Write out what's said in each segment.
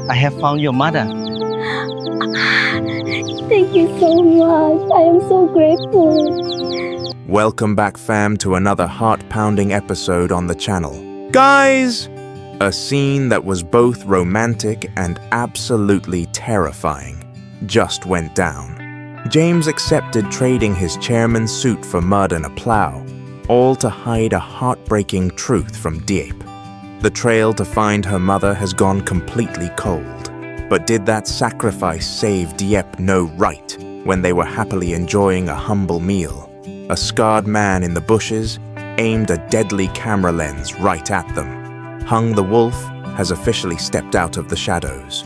I have found your mother. Thank you so much. I am so grateful. Welcome back, fam, to another heart-pounding episode on the channel. Guys! A scene that was both romantic and absolutely terrifying just went down. James accepted trading his chairman's suit for mud and a plow, all to hide a heartbreaking truth from Diep. The trail to find her mother has gone completely cold. But did that sacrifice save Diep no right when they were happily enjoying a humble meal? A scarred man in the bushes aimed a deadly camera lens right at them. Hung the Wolf has officially stepped out of the shadows,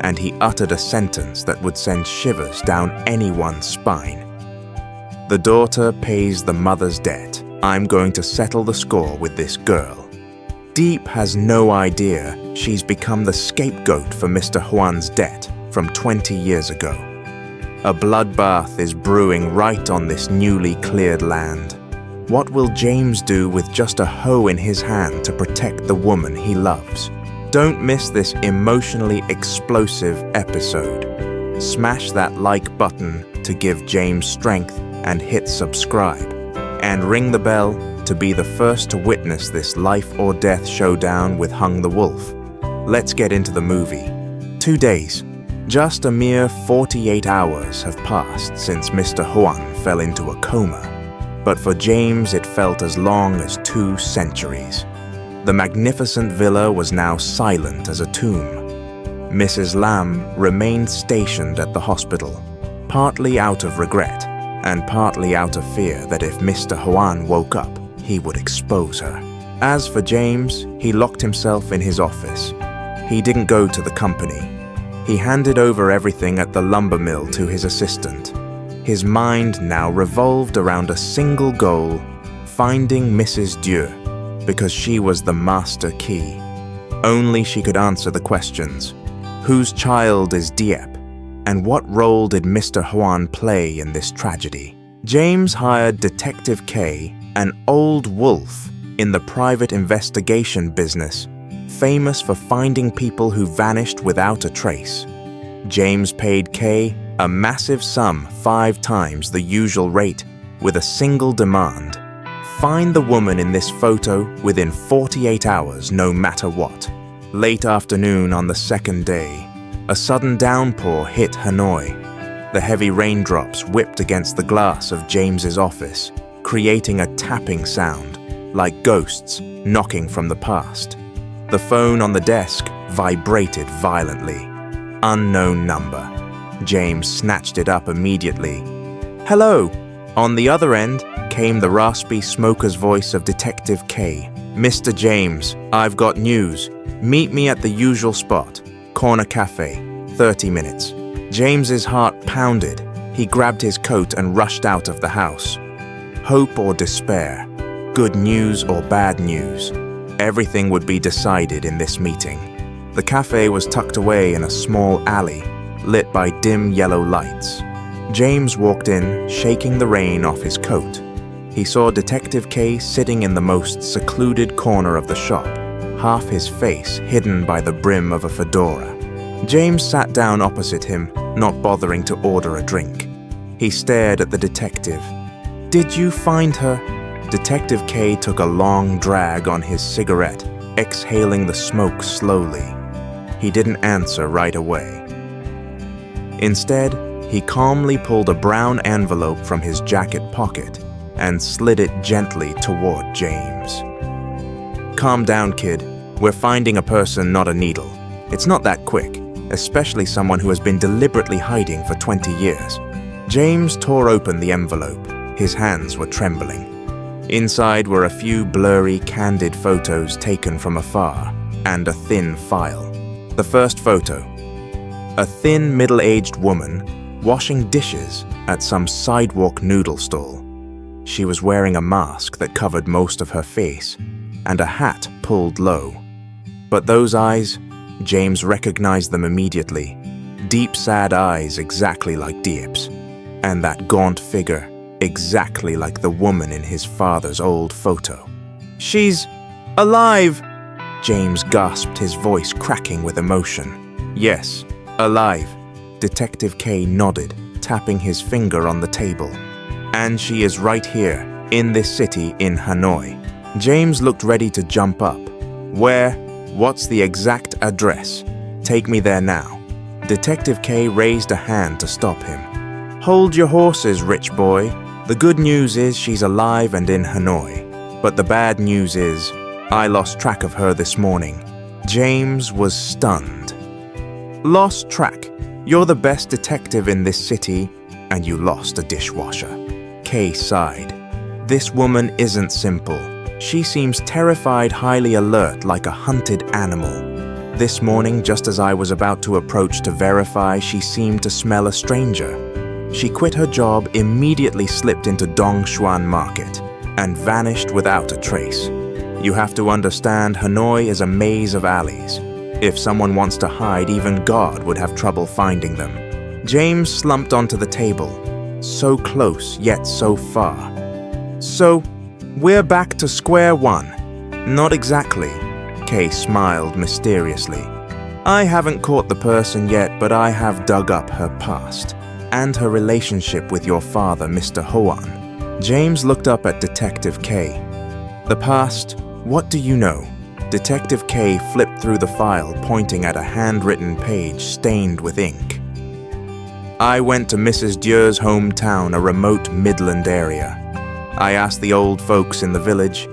and he uttered a sentence that would send shivers down anyone's spine. The daughter pays the mother's debt. I'm going to settle the score with this girl. Diep has no idea she's become the scapegoat for Mr. Juan's debt from 20 years ago. A bloodbath is brewing right on this newly cleared land. What will James do with just a hoe in his hand to protect the woman he loves? Don't miss this emotionally explosive episode. Smash that like button to give James strength and hit subscribe. And ring the bell to be the first to witness this life or death showdown with Hung the Wolf. Let's get into the movie. 2 days, just a mere 48 hours have passed since Mr. Juan fell into a coma. But for James, it felt as long as 2 centuries. The magnificent villa was now silent as a tomb. Mrs. Lam remained stationed at the hospital, partly out of regret and partly out of fear that if Mr. Juan woke up, he would expose her. As for James, he locked himself in his office. He didn't go to the company. He handed over everything at the lumber mill to his assistant. His mind now revolved around a single goal: finding Mrs. Diep, because she was the master key. Only she could answer the questions. Whose child is Diep? And what role did Mr. Juan play in this tragedy? James hired Detective K, an old wolf in the private investigation business, famous for finding people who vanished without a trace. James paid K a massive sum, 5 times the usual rate, with a single demand: find the woman in this photo within 48 hours, no matter what. Late afternoon on the second day, a sudden downpour hit Hanoi. The heavy raindrops whipped against the glass of James's office, creating a tapping sound, like ghosts knocking from the past. The phone on the desk vibrated violently. Unknown number. James snatched it up immediately. "Hello!" On the other end came the raspy smoker's voice of Detective K. "Mr. James, I've got news. Meet me at the usual spot. Corner Cafe, 30 minutes. James's heart pounded. He grabbed his coat and rushed out of the house. Hope or despair, good news or bad news, everything would be decided in this meeting. The cafe was tucked away in a small alley, lit by dim yellow lights. James walked in, shaking the rain off his coat. He saw Detective K sitting in the most secluded corner of the shop, half his face hidden by the brim of a fedora. James sat down opposite him, not bothering to order a drink. He stared at the detective. "Did you find her?" Detective K took a long drag on his cigarette, exhaling the smoke slowly. He didn't answer right away. Instead, he calmly pulled a brown envelope from his jacket pocket and slid it gently toward James. "Calm down, kid. We're finding a person, not a needle. It's not that quick, especially someone who has been deliberately hiding for 20 years. James tore open the envelope. His hands were trembling. Inside were a few blurry, candid photos taken from afar, and a thin file. The first photo. A thin, middle-aged woman washing dishes at some sidewalk noodle stall. She was wearing a mask that covered most of her face, and a hat pulled low. But those eyes, James recognized them immediately. Deep, sad eyes exactly like Diep's, and that gaunt figure exactly like the woman in his father's old photo. "She's alive!" James gasped, his voice cracking with emotion. Yes, alive. Detective K nodded, tapping his finger on the table. And she is right here, in this city in Hanoi. James looked ready to jump up. Where? What's the exact address? Take me there now. Detective K raised a hand to stop him. Hold your horses, rich boy. The good news is she's alive and in Hanoi. But the bad news is, I lost track of her this morning. James was stunned. Lost track? You're the best detective in this city, and you lost a dishwasher. Kay sighed. This woman isn't simple. She seems terrified, highly alert, like a hunted animal. This morning, just as I was about to approach to verify, she seemed to smell a stranger. She quit her job, immediately slipped into Dongshuan Market, and vanished without a trace. You have to understand, Hanoi is a maze of alleys. If someone wants to hide, even God would have trouble finding them. James slumped onto the table. So close, yet so far. So, we're back to square one. Not exactly. Kay smiled mysteriously. I haven't caught the person yet, but I have dug up her past. And her relationship with your father, Mr. Hoan. James looked up at Detective K. The past? What do you know? Detective K flipped through the file, pointing at a handwritten page stained with ink. I went to Mrs. Diep's hometown, a remote Midland area. I asked the old folks in the village,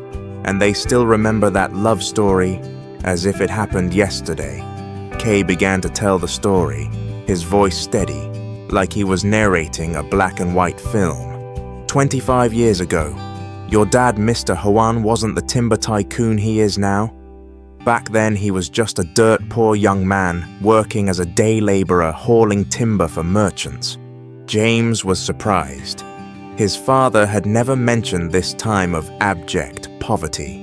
and they still remember that love story as if it happened yesterday. K began to tell the story, his voice steady, like he was narrating a black and white film. 25 years ago, your dad, Mr. Hoan, wasn't the timber tycoon he is now. Back then, he was just a dirt-poor young man working as a day laborer hauling timber for merchants. James was surprised. His father had never mentioned this time of abject poverty.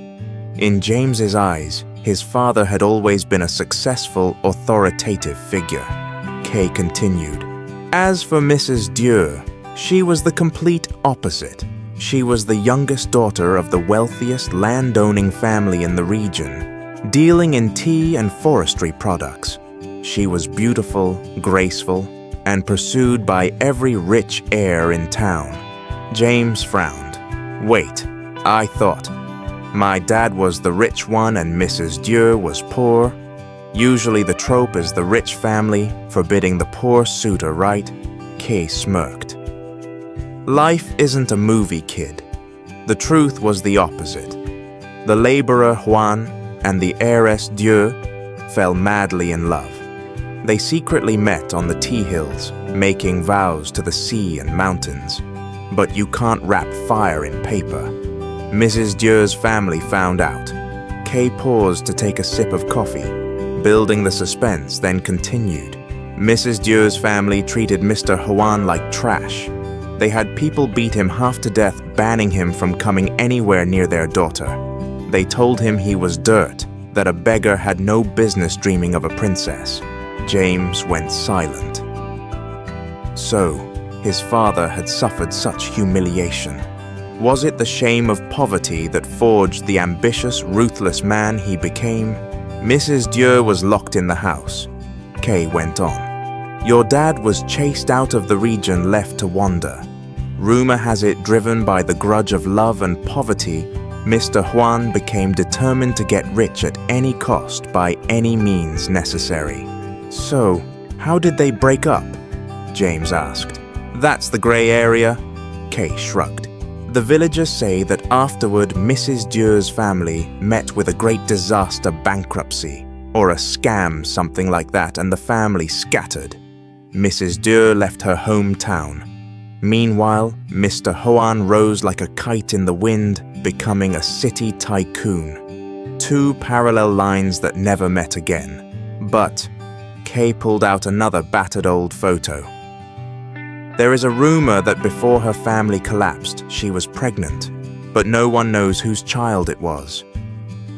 In James's eyes, his father had always been a successful, authoritative figure. Kay continued. As for Mrs. Diep, she was the complete opposite. She was the youngest daughter of the wealthiest landowning family in the region, dealing in tea and forestry products. She was beautiful, graceful, and pursued by every rich heir in town. James frowned. Wait, I thought. My dad was the rich one and Mrs. Diep was poor. Usually the trope is the rich family forbidding the poor suitor, right? Kay smirked. Life isn't a movie, kid. The truth was the opposite. The laborer Juan and the heiress Diep fell madly in love. They secretly met on the tea hills, making vows to the sea and mountains. But you can't wrap fire in paper. Mrs. Diep's family found out. Kay paused to take a sip of coffee, building the suspense, then continued. Mrs. Diep's family treated Mr. Hoan like trash. They had people beat him half to death, banning him from coming anywhere near their daughter. They told him he was dirt, that a beggar had no business dreaming of a princess. James went silent. So, his father had suffered such humiliation. Was it the shame of poverty that forged the ambitious, ruthless man he became? Mrs. Diep was locked in the house. Kay went on. Your dad was chased out of the region, left to wander. Rumor has it, driven by the grudge of love and poverty, Mr. Hoan became determined to get rich at any cost by any means necessary. So, how did they break up? James asked. That's the gray area. Kay shrugged. The villagers say that afterward Mrs. Diep's family met with a great disaster, bankruptcy, or a scam, something like that, and the family scattered. Mrs. Diep left her hometown. Meanwhile, Mr. Hoan rose like a kite in the wind, becoming a city tycoon. Two parallel lines that never met again. But Kay pulled out another battered old photo. There is a rumor that before her family collapsed, she was pregnant, but no one knows whose child it was.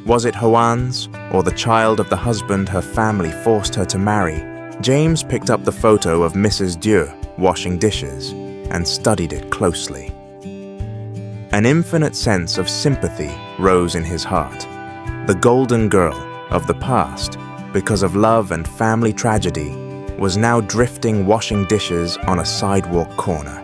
Was it Hoan's, or the child of the husband her family forced her to marry? James picked up the photo of Mrs. Diep washing dishes and studied it closely. An infinite sense of sympathy rose in his heart. The golden girl of the past because of love and family tragedy, was now drifting washing dishes on a sidewalk corner.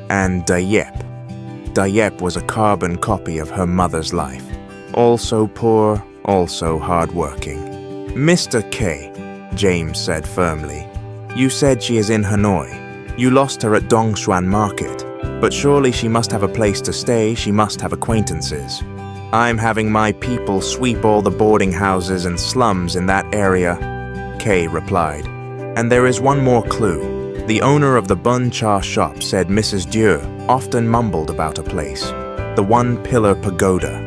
And Diep was a carbon copy of her mother's life. Also poor, also hardworking. "Mr. K," James said firmly, "you said she is in Hanoi. You lost her at Dongshuan Market, but surely she must have a place to stay, she must have acquaintances." "I'm having my people sweep all the boarding houses and slums in that area," Kay replied. "And there is one more clue. The owner of the bun cha shop said Mrs. Dieu often mumbled about a place. The one-pillar pagoda.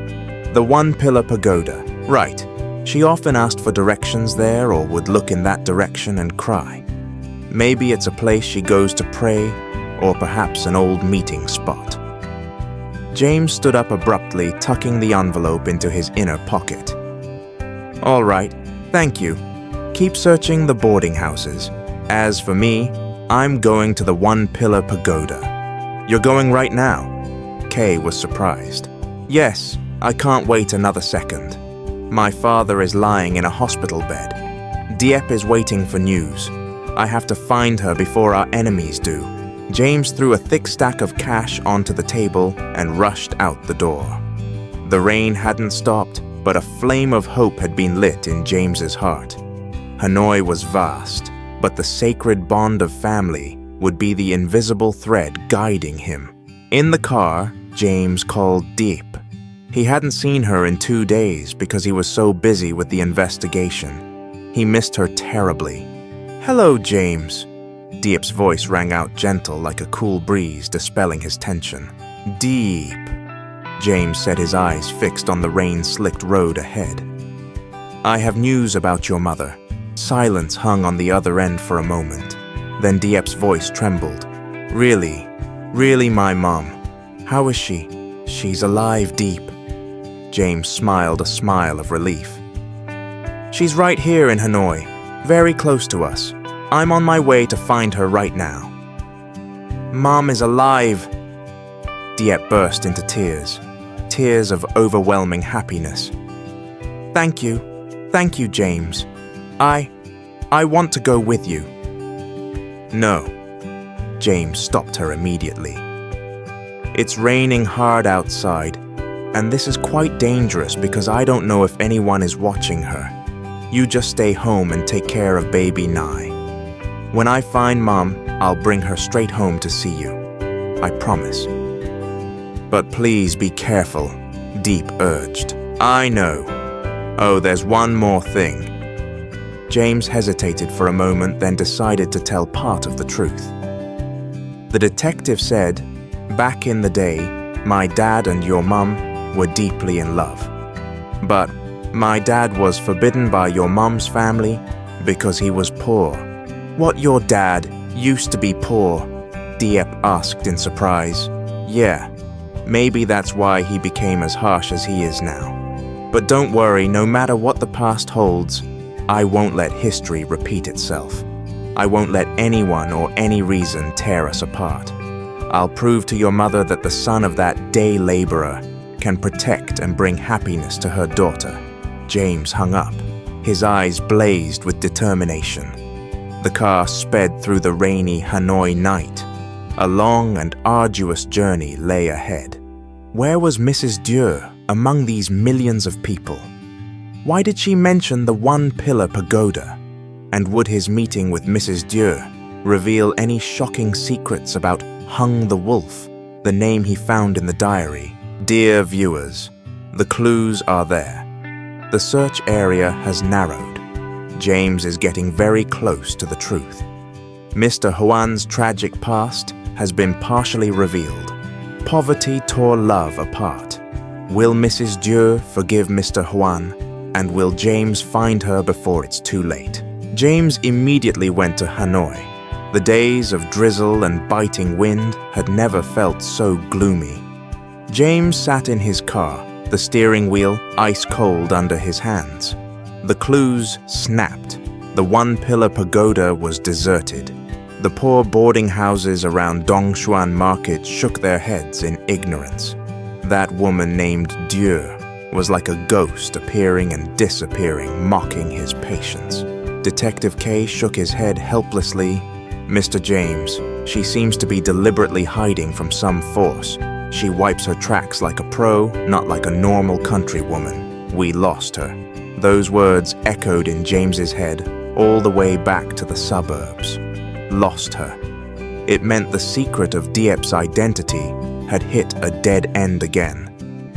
The one-pillar pagoda. Right. She often asked for directions there or would look in that direction and cry. Maybe it's a place she goes to pray, or perhaps an old meeting spot." James stood up abruptly, tucking the envelope into his inner pocket. "All right, thank you. Keep searching the boarding houses. As for me, I'm going to the one-pillar pagoda." "You're going right now?" Kay was surprised. "Yes, I can't wait another second. My father is lying in a hospital bed. Diep is waiting for news. I have to find her before our enemies do." James threw a thick stack of cash onto the table and rushed out the door. The rain hadn't stopped, but a flame of hope had been lit in James's heart. Hanoi was vast, but the sacred bond of family would be the invisible thread guiding him. In the car, James called Diep. He hadn't seen her in 2 days because he was so busy with the investigation. He missed her terribly. "Hello, James." Diep's voice rang out gentle like a cool breeze dispelling his tension. "Diep," James said, his eyes fixed on the rain-slicked road ahead. "I have news about your mother." Silence hung on the other end for a moment. Then Diep's voice trembled. Really, my mom. How is she?" "She's alive, Diep." James smiled a smile of relief. "She's right here in Hanoi, very close to us. I'm on my way to find her right now." "Mom is alive!" Diep burst into tears, tears of overwhelming happiness. Thank you, James. I want to go with you." "No." James stopped her immediately. "It's raining hard outside, and this is quite dangerous because I don't know if anyone is watching her. You just stay home and take care of baby Nye. When I find Mom, I'll bring her straight home to see you. I promise." "But please be careful," Diep urged. "I know. Oh, there's one more thing." James hesitated for a moment, then decided to tell part of the truth. The detective said, "Back in the day, my dad and your mum were deeply in love. But my dad was forbidden by your mum's family because he was poor." "What, your dad used to be poor?" Diep asked in surprise. "Yeah, maybe that's why he became as harsh as he is now. But don't worry, no matter what the past holds, I won't let history repeat itself. I won't let anyone or any reason tear us apart. I'll prove to your mother that the son of that day laborer can protect and bring happiness to her daughter." James hung up. His eyes blazed with determination. The car sped through the rainy Hanoi night. A long and arduous journey lay ahead. Where was Mrs. Dieu among these millions of people? Why did she mention the one-pillar pagoda? And would his meeting with Mrs. Dieu reveal any shocking secrets about Hung the Wolf, the name he found in the diary? Dear viewers, the clues are there. The search area has narrowed. James is getting very close to the truth. Mr. Huan's tragic past has been partially revealed. Poverty tore love apart. Will Mrs. Dieu forgive Mr. Huan? And will James find her before it's too late? James immediately went to Hanoi. The days of drizzle and biting wind had never felt so gloomy. James sat in his car, the steering wheel ice cold under his hands. The clues snapped. The one-pillar pagoda was deserted. The poor boarding houses around Dongshuan Market shook their heads in ignorance. That woman named Dieu, was like a ghost appearing and disappearing, mocking his patience. Detective K shook his head helplessly. "Mr. James, she seems to be deliberately hiding from some force. She wipes her tracks like a pro, not like a normal countrywoman. We lost her." Those words echoed in James's head all the way back to the suburbs. Lost her. It meant the secret of Diep's identity had hit a dead end again.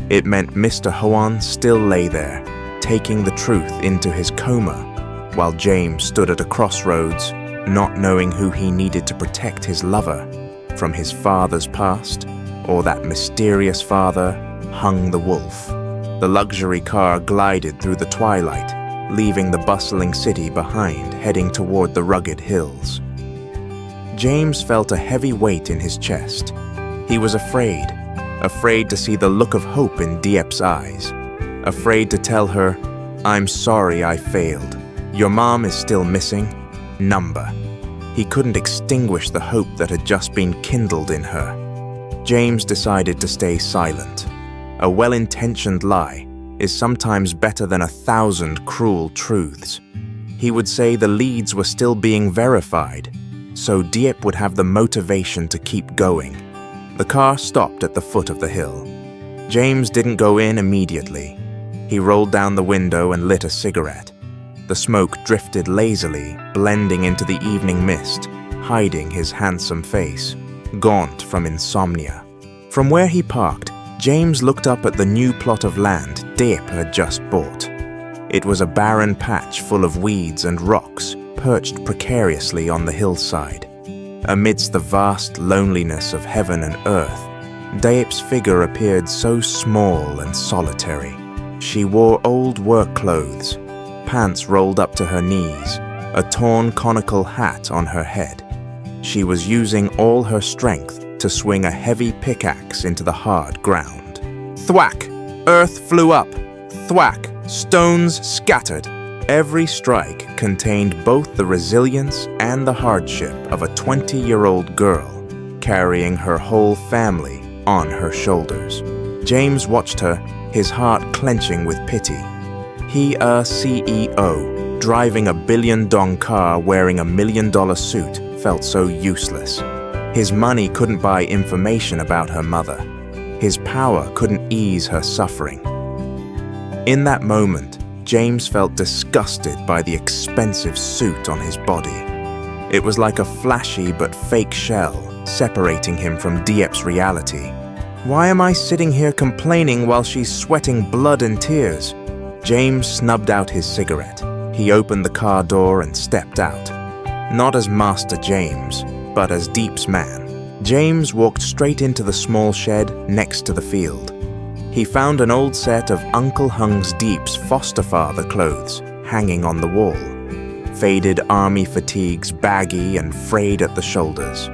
It meant Mr. Hoan still lay there, taking the truth into his coma, while James stood at a crossroads, not knowing who he needed to protect his lover from his father's past, or that mysterious father hung the wolf. The luxury car glided through the twilight, leaving the bustling city behind, heading toward the rugged hills. James felt a heavy weight in his chest. He was afraid to see the look of hope in Diep's eyes, afraid to tell her, "I'm sorry I failed. Your mom is still missing." Number. He couldn't extinguish the hope that had just been kindled in her. James decided to stay silent. A well-intentioned lie is sometimes better than 1,000 cruel truths. He would say the leads were still being verified, so Diep would have the motivation to keep going. The car stopped at the foot of the hill. James didn't go in immediately. He rolled down the window and lit a cigarette. The smoke drifted lazily, blending into the evening mist, hiding his handsome face, gaunt from insomnia. From where he parked, James looked up at the new plot of land Diep had just bought. It was a barren patch full of weeds and rocks, perched precariously on the hillside. Amidst the vast loneliness of heaven and earth, Diep's figure appeared so small and solitary. She wore old work clothes, pants rolled up to her knees, a torn conical hat on her head. She was using all her strength to swing a heavy pickaxe into the hard ground. Thwack! Earth flew up. Thwack! Stones scattered. Every strike contained both the resilience and the hardship of a 20-year-old girl carrying her whole family on her shoulders. James watched her, his heart clenching with pity. He, a CEO, driving a billion-dong car wearing a $1 million suit, felt so useless. His money couldn't buy information about her mother. His power couldn't ease her suffering. In that moment, James felt disgusted by the expensive suit on his body. It was like a flashy but fake shell, separating him from Diep's reality. Why am I sitting here complaining while she's sweating blood and tears? James snubbed out his cigarette. He opened the car door and stepped out. Not as Master James, but as Diep's man. James walked straight into the small shed next to the field. He found an old set of Uncle Hung's Diep's foster father clothes hanging on the wall. Faded army fatigues, baggy and frayed at the shoulders.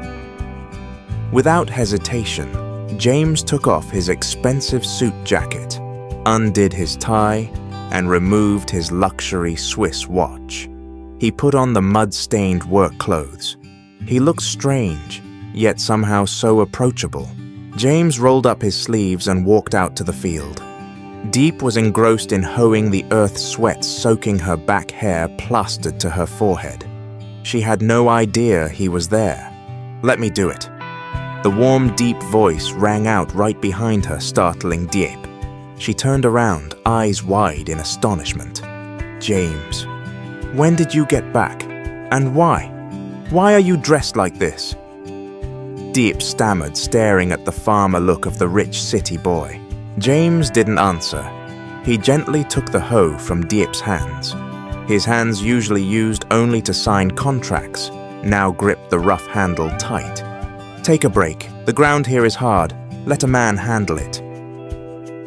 Without hesitation, James took off his expensive suit jacket, undid his tie, and removed his luxury Swiss watch. He put on the mud-stained work clothes. He looked strange, yet somehow so approachable. James rolled up his sleeves and walked out to the field. Diep was engrossed in hoeing the earth sweat soaking her back hair plastered to her forehead. She had no idea he was there. "Let me do it." The warm, deep voice rang out right behind her, startling Diep. She turned around, eyes wide in astonishment. "James, when did you get back? And why? Why are you dressed like this?" Diep stammered, staring at the farmer look of the rich city boy. James didn't answer. He gently took the hoe from Diep's hands. His hands, usually used only to sign contracts, now gripped the rough handle tight. "Take a break. The ground here is hard. Let a man handle it."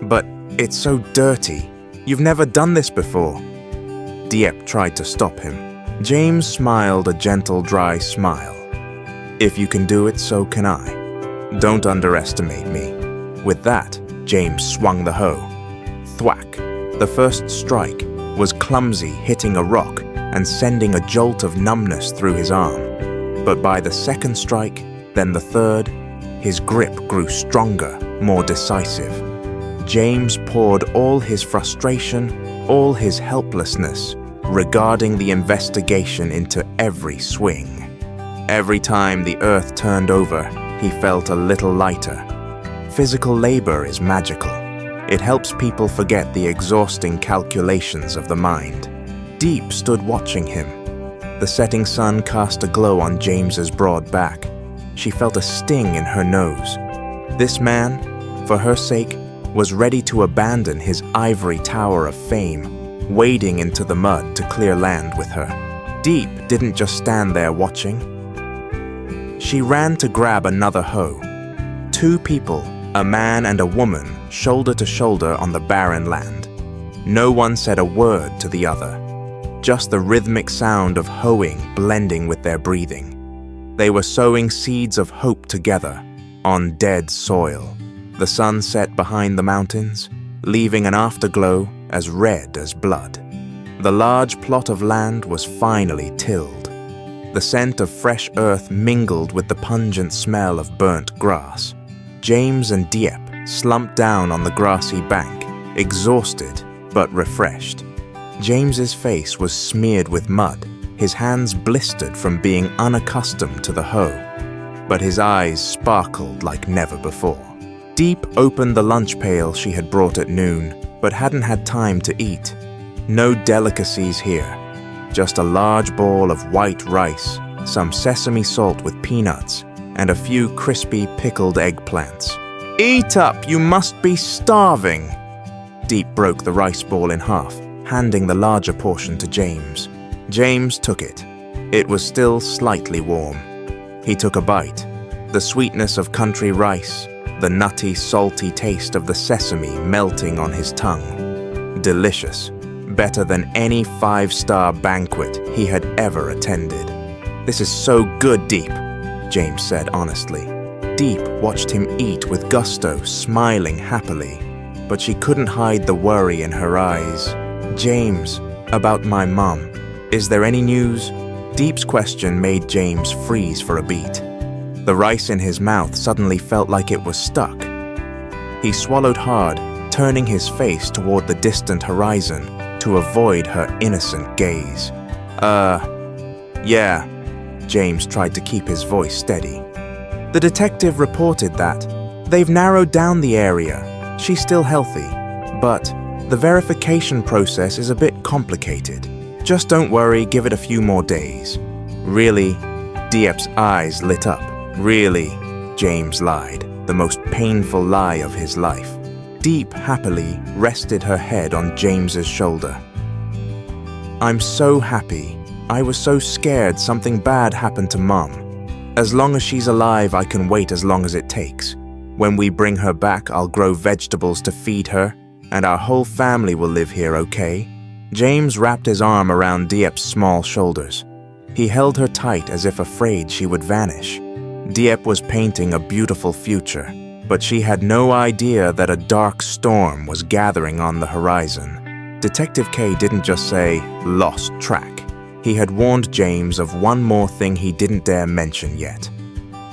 "But it's so dirty. You've never done this before." Diep tried to stop him. James smiled a gentle, dry smile. "If you can do it, so can I. Don't underestimate me." With that, James swung the hoe. Thwack! The first strike was clumsy, hitting a rock and sending a jolt of numbness through his arm. But by the second strike, then the third, his grip grew stronger, more decisive. James poured all his frustration, all his helplessness, regarding the investigation into every swing. Every time the earth turned over, he felt a little lighter. Physical labor is magical. It helps people forget the exhausting calculations of the mind. Diep stood watching him. The setting sun cast a glow on James's broad back. She felt a sting in her nose. This man, for her sake, was ready to abandon his ivory tower of fame, wading into the mud to clear land with her. Diep didn't just stand there watching. She ran to grab another hoe. Two people, a man and a woman, shoulder to shoulder on the barren land. No one said a word to the other, just the rhythmic sound of hoeing blending with their breathing. They were sowing seeds of hope together, on dead soil. The sun set behind the mountains, leaving an afterglow as red as blood. The large plot of land was finally tilled. The scent of fresh earth mingled with the pungent smell of burnt grass. James and Diep slumped down on the grassy bank, exhausted but refreshed. James's face was smeared with mud, his hands blistered from being unaccustomed to the hoe, but his eyes sparkled like never before. Diep opened the lunch pail she had brought at noon, but hadn't had time to eat. No delicacies here. Just a large ball of white rice, some sesame salt with peanuts, and a few crispy pickled eggplants. "Eat up, you must be starving!" Diep broke the rice ball in half, handing the larger portion to James. James took it. It was still slightly warm. He took a bite. The sweetness of country rice, the nutty, salty taste of the sesame melting on his tongue. Delicious. Better than any 5-star banquet he had ever attended. "This is so good, Diep," James said honestly. Diep watched him eat with gusto, smiling happily, but she couldn't hide the worry in her eyes. "James, about my mom. Is there any news?" Diep's question made James freeze for a beat. The rice in his mouth suddenly felt like it was stuck. He swallowed hard, turning his face toward the distant horizon to avoid her innocent gaze. Yeah," James tried to keep his voice steady. "The detective reported that. They've narrowed down the area. She's still healthy, but the verification process is a bit complicated. Just don't worry, give it a few more days." "Really?" Diep's eyes lit up. "Really?" James lied, the most painful lie of his life. Diep happily rested her head on James's shoulder. "I'm so happy. I was so scared something bad happened to Mom. As long as she's alive, I can wait as long as it takes. When we bring her back, I'll grow vegetables to feed her, and our whole family will live here, okay?" James wrapped his arm around Diep's small shoulders. He held her tight as if afraid she would vanish. Diep was painting a beautiful future, but she had no idea that a dark storm was gathering on the horizon. Detective K didn't just say, "lost track." He had warned James of one more thing he didn't dare mention yet.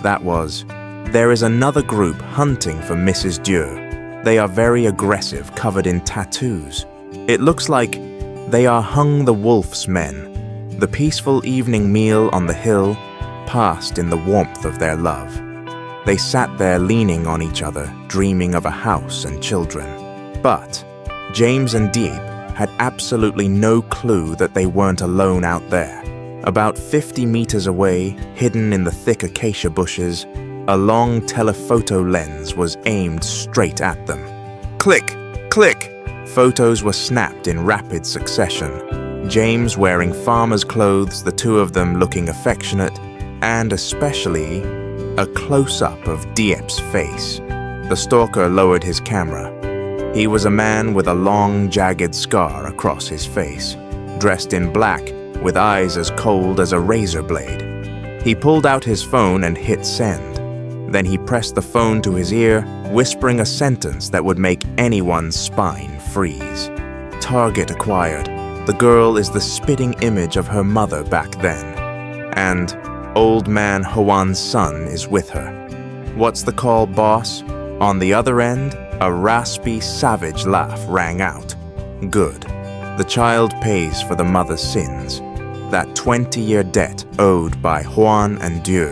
That was, there is another group hunting for Mrs. Dieu. They are very aggressive, covered in tattoos. It looks like they are Hung the Wolf's men. The peaceful evening meal on the hill passed in the warmth of their love. They sat there leaning on each other, dreaming of a house and children. But James and Diep had absolutely no clue that they weren't alone out there. About 50 meters away, hidden in the thick acacia bushes, a long telephoto lens was aimed straight at them. Click! Click! Photos were snapped in rapid succession. James wearing farmer's clothes, the two of them looking affectionate, and especially a close-up of Diep's face. The stalker lowered his camera. He was a man with a long, jagged scar across his face, dressed in black, with eyes as cold as a razor blade. He pulled out his phone and hit send. Then he pressed the phone to his ear, whispering a sentence that would make anyone's spine freeze. Target acquired. The girl is the spitting image of her mother back then. And Old Man Juan's son is with her. What's the call, boss? On the other end, A raspy, savage laugh rang out. Good. The child pays for the mother's sins. That 20-year debt owed by Juan and Dieu.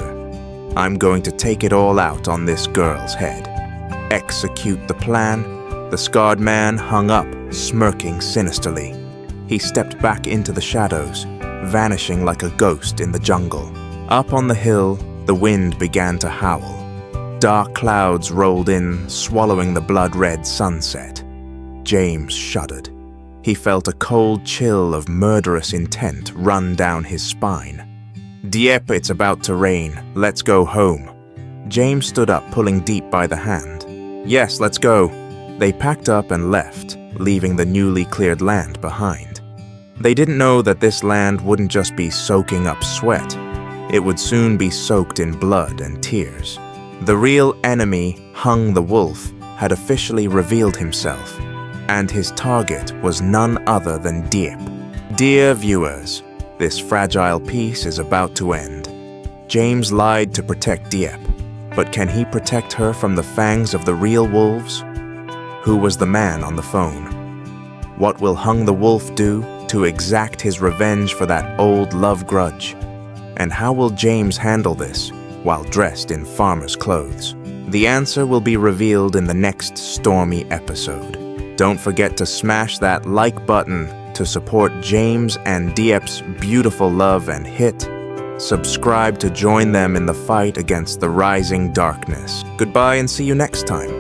I'm going to take it all out on this girl's head. Execute the plan. The scarred man hung up, smirking sinisterly. He stepped back into the shadows, vanishing like a ghost in the jungle. Up on the hill, the wind began to howl. Dark clouds rolled in, swallowing the blood-red sunset. James shuddered. He felt a cold chill of murderous intent run down his spine. Diep, it's about to rain. Let's go home. James stood up, pulling Diep by the hand. Yes, let's go. They packed up and left, leaving the newly cleared land behind. They didn't know that this land wouldn't just be soaking up sweat. It would soon be soaked in blood and tears. The real enemy, Hung the Wolf, had officially revealed himself, and his target was none other than Diep. Dear viewers, this fragile peace is about to end. James lied to protect Diep, but can he protect her from the fangs of the real wolves? Who was the man on the phone? What will Hung the Wolf do to exact his revenge for that old love grudge? And how will James handle this while dressed in farmer's clothes? The answer will be revealed in the next stormy episode. Don't forget to smash that like button to support James and Diep's beautiful love, and hit subscribe to join them in the fight against the rising darkness. Goodbye and see you next time.